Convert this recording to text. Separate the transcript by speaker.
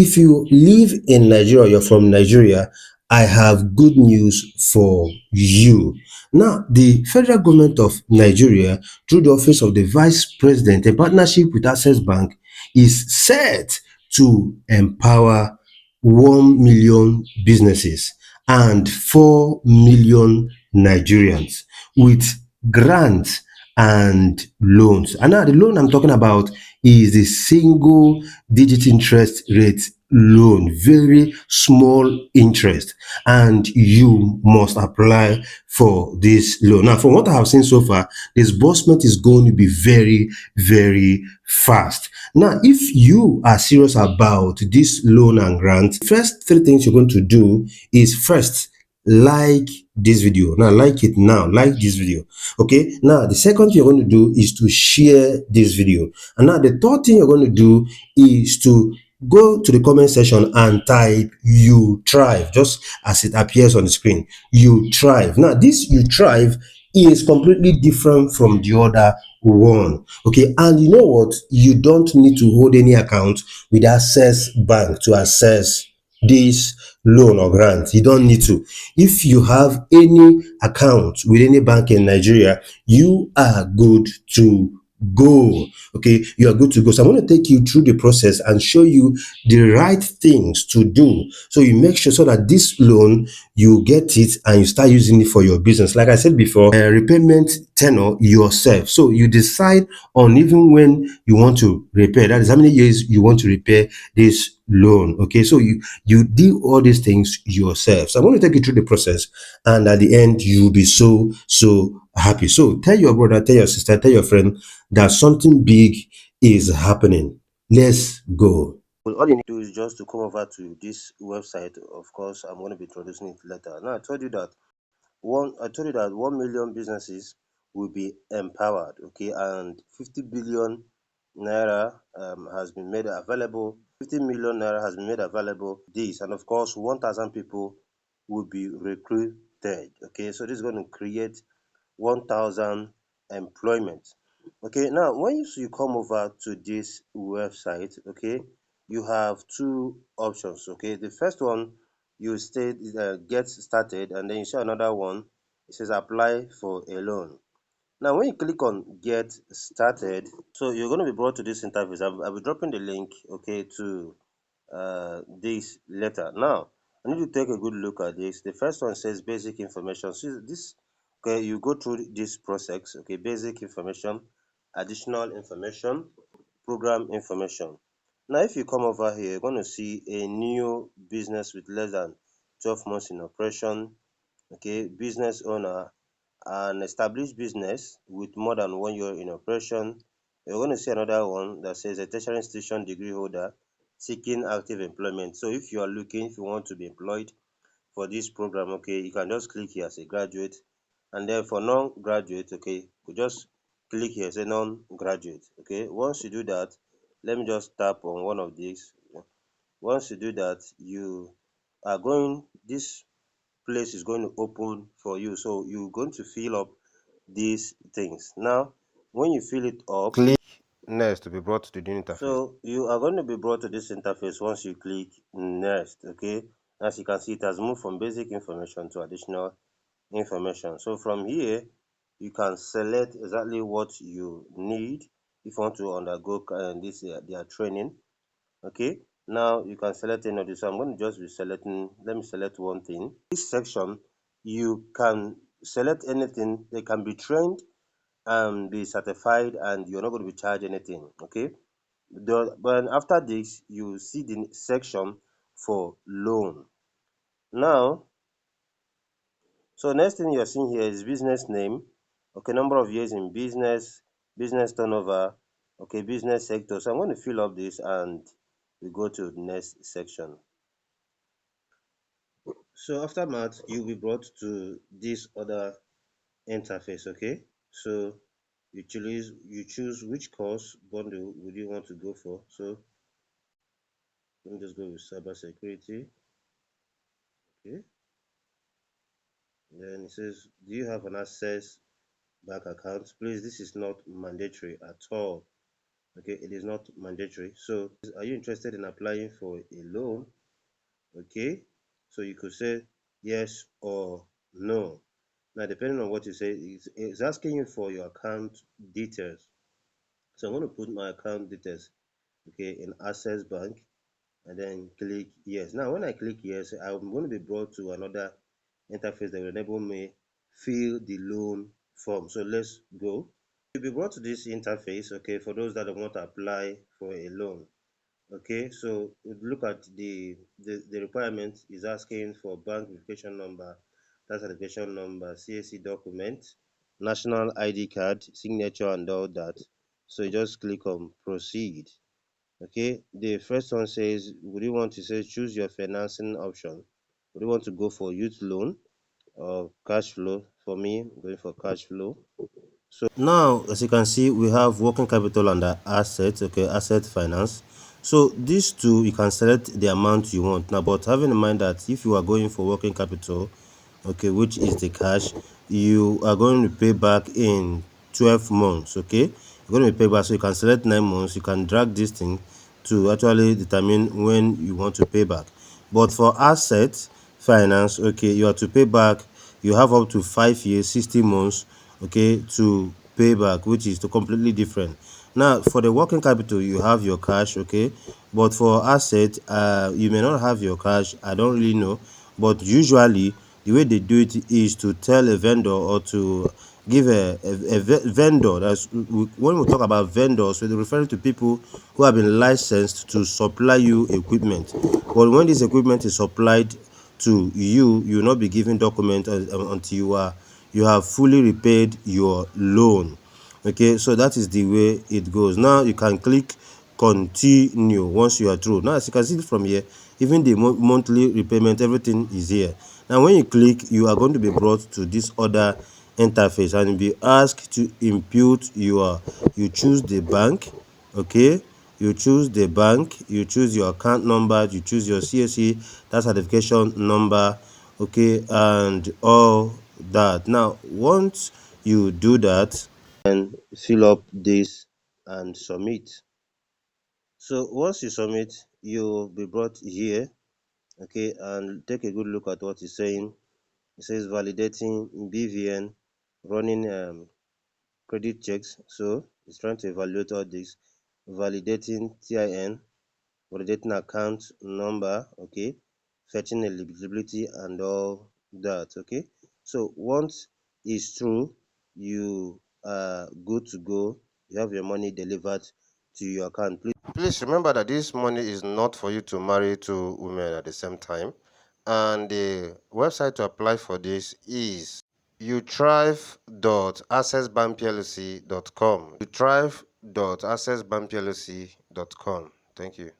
Speaker 1: If you live in Nigeria, you're from Nigeria, I have good news for you. Now, the federal government of Nigeria, through the office of the Vice President, in partnership with Access Bank, is set to empower 1 million businesses and 4 million Nigerians with grants and loans. And now the loan I'm talking about is the single digit interest rate loan, very small interest, and you must apply for this loan. Now, from what I have seen so far, disbursement is going to be very, very fast. Now, if you are serious about this loan and grant, first three things you're going to do is first, like this video. Now, like it now, like this video. Okay, now the second thing you're going to do is to share this video. And now the third thing you're going to do is to go to the comment section and type "you thrive," just as it appears on the screen. You thrive. Now, this "you thrive" is completely different from the other one. Okay, and you know what? You don't need to hold any account with Access Bank to access this loan or grant. You don't need to. If you have any account with any bank in Nigeria, you are good to go. Okay, you are good to go. So I'm going to take you through the process and show you the right things to do, so you make sure so that this loan, you get it and you start using it for your business. Like I said before, repayment tenor yourself. So you decide on even when you want to repay. That is how many years you want to repay this loan. Okay, so you do all these things yourself. So I'm going to take you through the process, and at the end you'll be so happy. So tell your brother, tell your sister, tell your friend that something big is happening. Let's go. Well, all you need to do is just to come over to this website. Of course, I'm going to be introducing it later. Now, I told you that 1 million businesses will be empowered. Okay, and 50 billion naira has been made available. 50 million naira has been made available. This, and of course, 1,000 people will be recruited. Okay, so this is going to create 1,000 employment. Okay, now when you come over to this website, okay, you have two options. Okay, the first one, you state get started, and then you see another one, it says apply for a loan. Now when you click on get started, so you're going to be brought to this interface. I'll be dropping the link, okay, to this later. Now I need to take a good look at this. The first one says basic information. So this, okay, you go through this process. Okay, basic information, additional information, program information. Now if you come over here, you're going to see a new business with less than 12 months in operation. Okay, business owner, an established business with more than 1 year in operation. You're going to see another one that says a tertiary institution degree holder seeking active employment. So if you are looking, if you want to be employed for this program, okay, you can just click here as a graduate. And then for non-graduate, okay, you just click here say non-graduate. Okay, once you do that, let me just tap on one of these. Once you do that, you are going, this place is going to open for you. So you're going to fill up these things. Now when you fill it up, click next to be brought to the interface. So you are going to be brought to this interface once you click next. Okay, as you can see, it has moved from basic information to additional information. So from here, you can select exactly what you need if you want to undergo this their training. Okay, now you can select any of this. So I'm going to just be selecting, let me select one thing. This section, you can select anything. They can be trained and be certified, and you're not going to be charged anything. Okay, but after this, you see the section for loan. Now, so next thing you're seeing here is business name. Okay, number of years in business, business turnover, okay, business sector. So I'm going to fill up this and we go to the next section. So after math, you'll be brought to this other interface. Okay, so you choose which course bundle would you want to go for. So let me just go with cyber security. Okay, then it says, do you have an access bank account? Please, this is not mandatory at all. Okay, it is not mandatory. So are you interested in applying for a loan? Okay, so you could say yes or no. Now, depending on what you say, it's asking you for your account details. So I'm going to put my account details, okay, in Access Bank, and then click yes. Now, when I click yes, I'm going to be brought to another interface that will enable me fill the loan form. So let's go. You'll be brought to this interface, okay, for those that want to apply for a loan. Okay, so look at the requirement is asking for bank verification number, tax identification number, CAC document, national ID card, signature, and all that. So you just click on proceed. Okay, the first one says, would you want to say choose your financing option? Would you want to go for youth loan or cash flow? For me, I'm going for cash flow. So now, as you can see, we have working capital under assets, okay, asset finance. So these two, you can select the amount you want now, but having in mind that if you are going for working capital, okay, which is the cash, you are going to pay back in 12 months, okay. You're going to pay back, so you can select 9 months. You can drag this thing to actually determine when you want to pay back. But for asset finance, okay, you have to pay back, you have up to 5 years, 60 months, okay, to pay back, which is to completely different. Now, for the working capital, you have your cash, okay, but for asset, you may not have your cash. I don't really know, but usually the way they do it is to tell a vendor or to give a vendor. That's when we talk about vendors, we're referring to people who have been licensed to supply you equipment. But when this equipment is supplied to you, you will not be given document until you have fully repaid your loan. Okay, so that is the way it goes. Now you can click continue once you are through. Now, as you can see from here, even the monthly repayment, everything is here. Now when you click, you are going to be brought to this other interface and you'll be asked to input you choose the bank, okay, you choose the bank, you choose your account number, you choose your CSE, that certification number, okay, and all that. Now once you do that, and fill up this and submit. So once you submit, you'll be brought here, okay, and take a good look at what it's saying. It says validating BVN, running credit checks. So it's trying to evaluate all this, validating TIN, validating account number, okay, fetching eligibility and all that, okay. So once it's true, you are good to go. You have your money delivered to your account. Please remember that this money is not for you to marry two women at the same time. And the website to apply for this is youthrive.accessbankplc.com. youthrive.accessbankplc.com. Thank you.